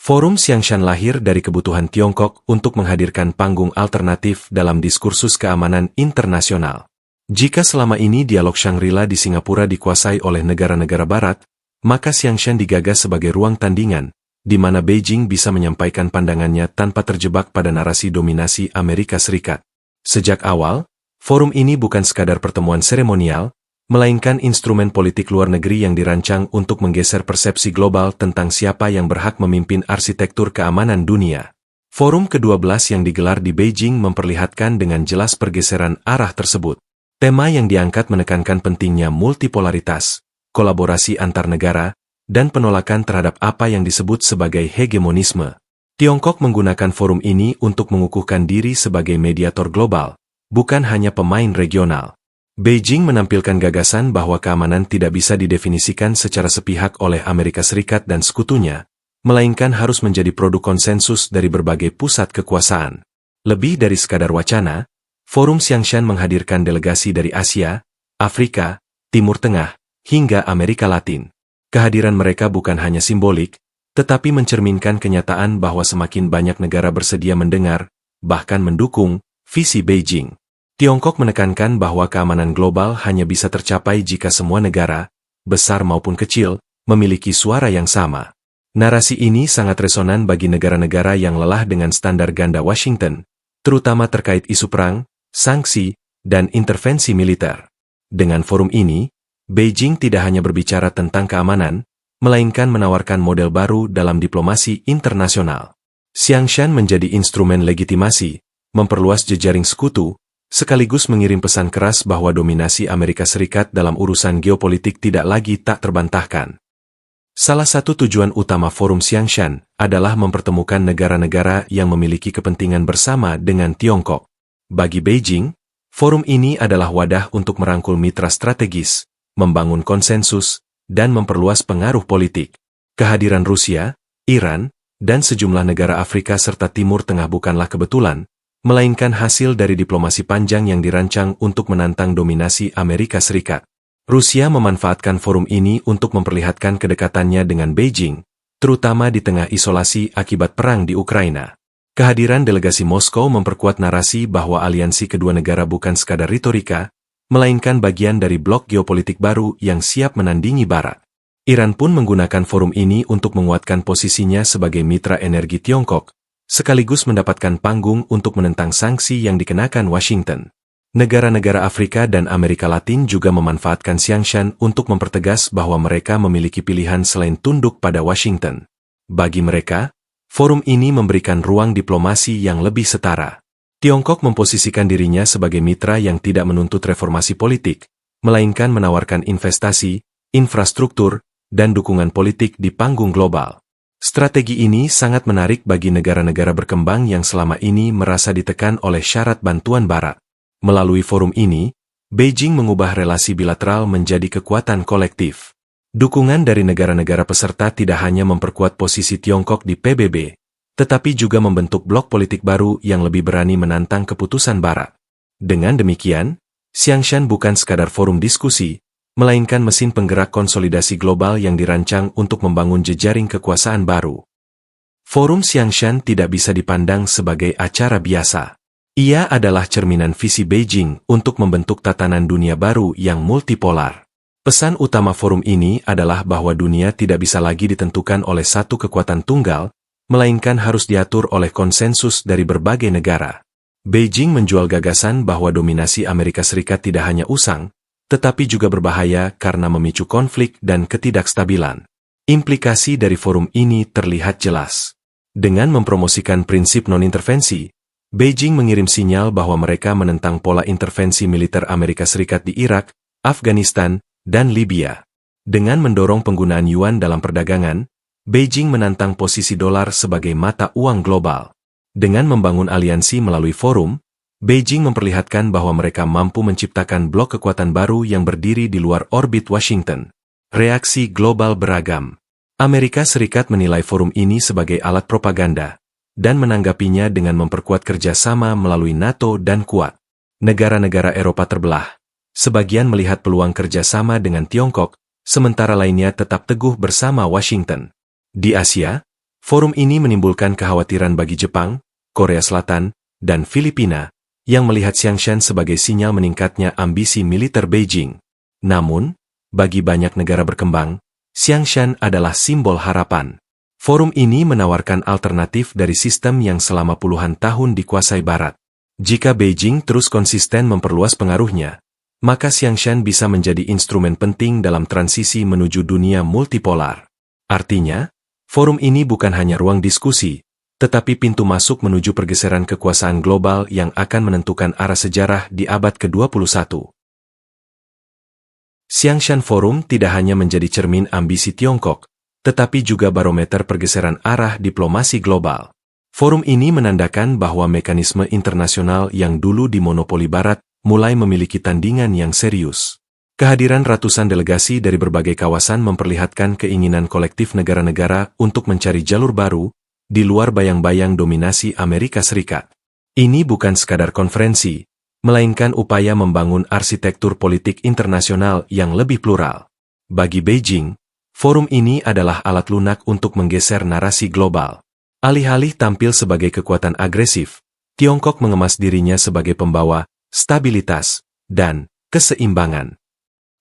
Forum Xiangshan lahir dari kebutuhan Tiongkok untuk menghadirkan panggung alternatif dalam diskursus keamanan internasional. Jika selama ini dialog Shangri-La di Singapura dikuasai oleh negara-negara barat, maka Xiangshan digagas sebagai ruang tandingan, di mana Beijing bisa menyampaikan pandangannya tanpa terjebak pada narasi dominasi Amerika Serikat. Sejak awal, forum ini bukan sekadar pertemuan seremonial, melainkan instrumen politik luar negeri yang dirancang untuk menggeser persepsi global tentang siapa yang berhak memimpin arsitektur keamanan dunia. Forum ke-12 yang digelar di Beijing memperlihatkan dengan jelas pergeseran arah tersebut. Tema yang diangkat menekankan pentingnya multipolaritas, kolaborasi antar negara, dan penolakan terhadap apa yang disebut sebagai hegemonisme. Tiongkok menggunakan forum ini untuk mengukuhkan diri sebagai mediator global, bukan hanya pemain regional. Beijing menampilkan gagasan bahwa keamanan tidak bisa didefinisikan secara sepihak oleh Amerika Serikat dan sekutunya, melainkan harus menjadi produk konsensus dari berbagai pusat kekuasaan. Lebih dari sekadar wacana, Forum Xiangshan menghadirkan delegasi dari Asia, Afrika, Timur Tengah, hingga Amerika Latin. Kehadiran mereka bukan hanya simbolik, tetapi mencerminkan kenyataan bahwa semakin banyak negara bersedia mendengar, bahkan mendukung, visi Beijing. Tiongkok menekankan bahwa keamanan global hanya bisa tercapai jika semua negara, besar maupun kecil, memiliki suara yang sama. Narasi ini sangat resonan bagi negara-negara yang lelah dengan standar ganda Washington, terutama terkait isu perang, sanksi, dan intervensi militer. Dengan forum ini, Beijing tidak hanya berbicara tentang keamanan, melainkan menawarkan model baru dalam diplomasi internasional. Xiangshan menjadi instrumen legitimasi, memperluas jejaring sekutu, sekaligus mengirim pesan keras bahwa dominasi Amerika Serikat dalam urusan geopolitik tidak lagi tak terbantahkan. Salah satu tujuan utama Forum Xiangshan adalah mempertemukan negara-negara yang memiliki kepentingan bersama dengan Tiongkok. Bagi Beijing, forum ini adalah wadah untuk merangkul mitra strategis, membangun konsensus, dan memperluas pengaruh politik. Kehadiran Rusia, Iran, dan sejumlah negara Afrika serta Timur Tengah bukanlah kebetulan, melainkan hasil dari diplomasi panjang yang dirancang untuk menantang dominasi Amerika Serikat. Rusia memanfaatkan forum ini untuk memperlihatkan kedekatannya dengan Beijing, terutama di tengah isolasi akibat perang di Ukraina. Kehadiran delegasi Moskow memperkuat narasi bahwa aliansi kedua negara bukan sekadar retorika, melainkan bagian dari blok geopolitik baru yang siap menandingi Barat. Iran pun menggunakan forum ini untuk menguatkan posisinya sebagai mitra energi Tiongkok, sekaligus mendapatkan panggung untuk menentang sanksi yang dikenakan Washington. Negara-negara Afrika dan Amerika Latin juga memanfaatkan Xiangshan untuk mempertegas bahwa mereka memiliki pilihan selain tunduk pada Washington. Bagi mereka, forum ini memberikan ruang diplomasi yang lebih setara. Tiongkok memposisikan dirinya sebagai mitra yang tidak menuntut reformasi politik, melainkan menawarkan investasi, infrastruktur, dan dukungan politik di panggung global. Strategi ini sangat menarik bagi negara-negara berkembang yang selama ini merasa ditekan oleh syarat bantuan Barat. Melalui forum ini, Beijing mengubah relasi bilateral menjadi kekuatan kolektif. Dukungan dari negara-negara peserta tidak hanya memperkuat posisi Tiongkok di PBB, tetapi juga membentuk blok politik baru yang lebih berani menantang keputusan Barat. Dengan demikian, Xiangshan bukan sekadar forum diskusi, melainkan mesin penggerak konsolidasi global yang dirancang untuk membangun jejaring kekuasaan baru. Forum Xiangshan tidak bisa dipandang sebagai acara biasa. Ia adalah cerminan visi Beijing untuk membentuk tatanan dunia baru yang multipolar. Pesan utama forum ini adalah bahwa dunia tidak bisa lagi ditentukan oleh satu kekuatan tunggal, melainkan harus diatur oleh konsensus dari berbagai negara. Beijing menjual gagasan bahwa dominasi Amerika Serikat tidak hanya usang, tetapi juga berbahaya karena memicu konflik dan ketidakstabilan. Implikasi dari forum ini terlihat jelas. Dengan mempromosikan prinsip non-intervensi, Beijing mengirim sinyal bahwa mereka menentang pola intervensi militer Amerika Serikat di Irak, Afghanistan, dan Libya. Dengan mendorong penggunaan yuan dalam perdagangan, Beijing menantang posisi dolar sebagai mata uang global. Dengan membangun aliansi melalui forum, Beijing memperlihatkan bahwa mereka mampu menciptakan blok kekuatan baru yang berdiri di luar orbit Washington. Reaksi global beragam. Amerika Serikat menilai forum ini sebagai alat propaganda, dan menanggapinya dengan memperkuat kerjasama melalui NATO dan Quad. Negara-negara Eropa terbelah. Sebagian melihat peluang kerjasama dengan Tiongkok, sementara lainnya tetap teguh bersama Washington. Di Asia, Forum ini menimbulkan kekhawatiran bagi Jepang, Korea Selatan, dan Filipina, yang melihat Xiangshan sebagai sinyal meningkatnya ambisi militer Beijing. Namun, bagi banyak negara berkembang, Xiangshan adalah simbol harapan. Forum ini menawarkan alternatif dari sistem yang selama puluhan tahun dikuasai Barat. Jika Beijing terus konsisten memperluas pengaruhnya, maka Xiangshan bisa menjadi instrumen penting dalam transisi menuju dunia multipolar. Artinya, forum ini bukan hanya ruang diskusi, tetapi pintu masuk menuju pergeseran kekuasaan global yang akan menentukan arah sejarah di abad ke-21. Xiangshan Forum tidak hanya menjadi cermin ambisi Tiongkok, tetapi juga barometer pergeseran arah diplomasi global. Forum ini menandakan bahwa mekanisme internasional yang dulu dimonopoli Barat mulai memiliki tandingan yang serius. Kehadiran ratusan delegasi dari berbagai kawasan memperlihatkan keinginan kolektif negara-negara untuk mencari jalur baru, di luar bayang-bayang dominasi Amerika Serikat. Ini bukan sekadar konferensi, melainkan upaya membangun arsitektur politik internasional yang lebih plural. Bagi Beijing, forum ini adalah alat lunak untuk menggeser narasi global. Alih-alih tampil sebagai kekuatan agresif, Tiongkok mengemas dirinya sebagai pembawa stabilitas dan keseimbangan.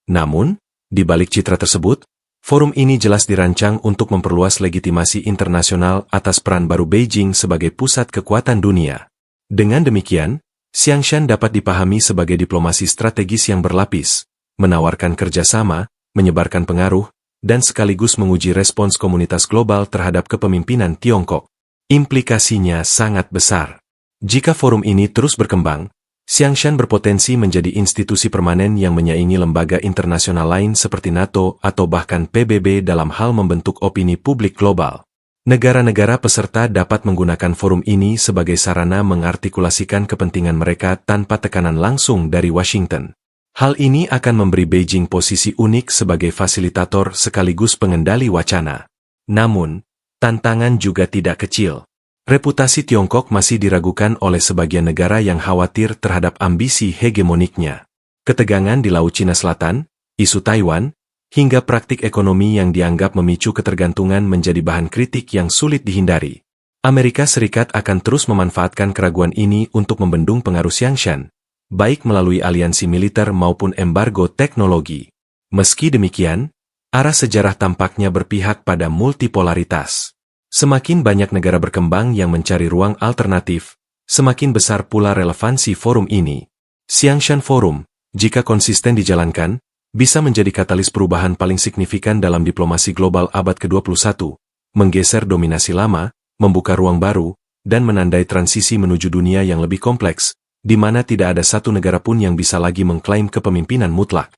Namun, di balik citra tersebut, forum ini jelas dirancang untuk memperluas legitimasi internasional atas peran baru Beijing sebagai pusat kekuatan dunia. Dengan demikian, Xiangshan dapat dipahami sebagai diplomasi strategis yang berlapis, menawarkan kerjasama, menyebarkan pengaruh, dan sekaligus menguji respons komunitas global terhadap kepemimpinan Tiongkok. Implikasinya sangat besar. Jika forum ini terus berkembang, Xiangshan berpotensi menjadi institusi permanen yang menyaingi lembaga internasional lain seperti NATO atau bahkan PBB dalam hal membentuk opini publik global. Negara-negara peserta dapat menggunakan forum ini sebagai sarana mengartikulasikan kepentingan mereka tanpa tekanan langsung dari Washington. Hal ini akan memberi Beijing posisi unik sebagai fasilitator sekaligus pengendali wacana. Namun, tantangan juga tidak kecil. Reputasi Tiongkok masih diragukan oleh sebagian negara yang khawatir terhadap ambisi hegemoniknya. Ketegangan di Laut Cina Selatan, isu Taiwan, hingga praktik ekonomi yang dianggap memicu ketergantungan menjadi bahan kritik yang sulit dihindari. Amerika Serikat akan terus memanfaatkan keraguan ini untuk membendung pengaruh Xiangshan, baik melalui aliansi militer maupun embargo teknologi. Meski demikian, arah sejarah tampaknya berpihak pada multipolaritas. Semakin banyak negara berkembang yang mencari ruang alternatif, semakin besar pula relevansi forum ini. Xiangshan Forum, jika konsisten dijalankan, bisa menjadi katalis perubahan paling signifikan dalam diplomasi global abad ke-21, menggeser dominasi lama, membuka ruang baru, dan menandai transisi menuju dunia yang lebih kompleks, di mana tidak ada satu negara pun yang bisa lagi mengklaim kepemimpinan mutlak.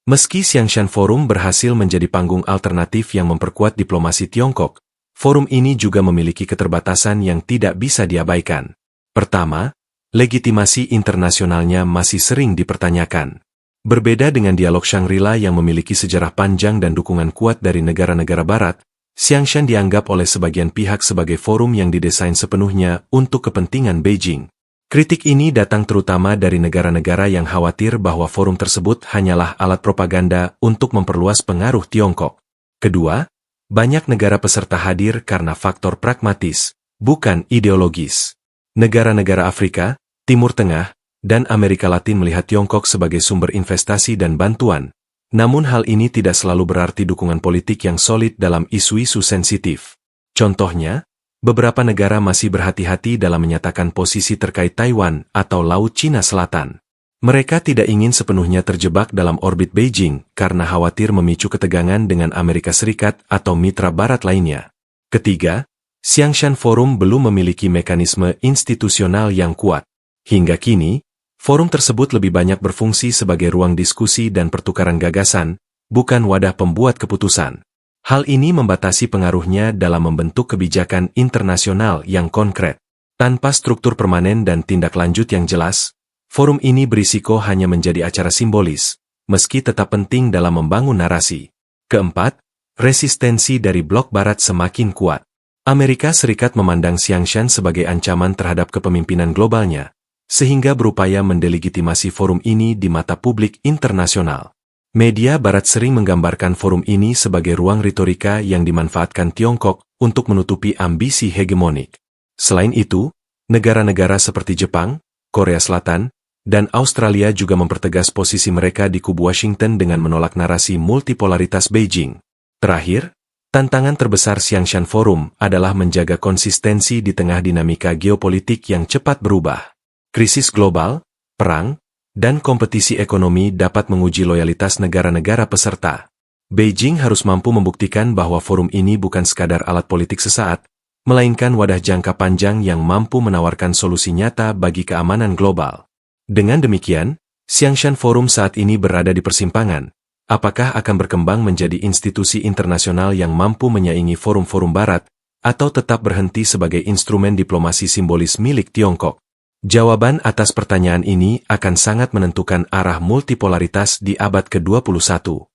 Meski Xiangshan Forum berhasil menjadi panggung alternatif yang memperkuat diplomasi Tiongkok, forum ini juga memiliki keterbatasan yang tidak bisa diabaikan. Pertama, legitimasi internasionalnya masih sering dipertanyakan. Berbeda dengan dialog Shangri-La yang memiliki sejarah panjang dan dukungan kuat dari negara-negara Barat, Xiangshan dianggap oleh sebagian pihak sebagai forum yang didesain sepenuhnya untuk kepentingan Beijing. Kritik ini datang terutama dari negara-negara yang khawatir bahwa forum tersebut hanyalah alat propaganda untuk memperluas pengaruh Tiongkok. Kedua, banyak negara peserta hadir karena faktor pragmatis, bukan ideologis. Negara-negara Afrika, Timur Tengah, dan Amerika Latin melihat Tiongkok sebagai sumber investasi dan bantuan. Namun hal ini tidak selalu berarti dukungan politik yang solid dalam isu-isu sensitif. Contohnya, beberapa negara masih berhati-hati dalam menyatakan posisi terkait Taiwan atau Laut Cina Selatan. Mereka tidak ingin sepenuhnya terjebak dalam orbit Beijing karena khawatir memicu ketegangan dengan Amerika Serikat atau mitra Barat lainnya. Ketiga, Xiangshan Forum belum memiliki mekanisme institusional yang kuat. Hingga kini, forum tersebut lebih banyak berfungsi sebagai ruang diskusi dan pertukaran gagasan, bukan wadah pembuat keputusan. Hal ini membatasi pengaruhnya dalam membentuk kebijakan internasional yang konkret. Tanpa struktur permanen dan tindak lanjut yang jelas, forum ini berisiko hanya menjadi acara simbolis, meski tetap penting dalam membangun narasi. Keempat, resistensi dari blok Barat semakin kuat. Amerika Serikat memandang Xiangshan sebagai ancaman terhadap kepemimpinan globalnya, sehingga berupaya mendelegitimasi forum ini di mata publik internasional. Media Barat sering menggambarkan forum ini sebagai ruang retorika yang dimanfaatkan Tiongkok untuk menutupi ambisi hegemonik. Selain itu, negara-negara seperti Jepang, Korea Selatan, dan Australia juga mempertegas posisi mereka di kubu Washington dengan menolak narasi multipolaritas Beijing. Terakhir, tantangan terbesar Xiangshan Forum adalah menjaga konsistensi di tengah dinamika geopolitik yang cepat berubah. Krisis global, perang, dan kompetisi ekonomi dapat menguji loyalitas negara-negara peserta. Beijing harus mampu membuktikan bahwa forum ini bukan sekadar alat politik sesaat, melainkan wadah jangka panjang yang mampu menawarkan solusi nyata bagi keamanan global. Dengan demikian, Xiangshan Forum saat ini berada di persimpangan. Apakah akan berkembang menjadi institusi internasional yang mampu menyaingi forum-forum barat, atau tetap berhenti sebagai instrumen diplomasi simbolis milik Tiongkok? Jawaban atas pertanyaan ini akan sangat menentukan arah multipolaritas di abad ke-21.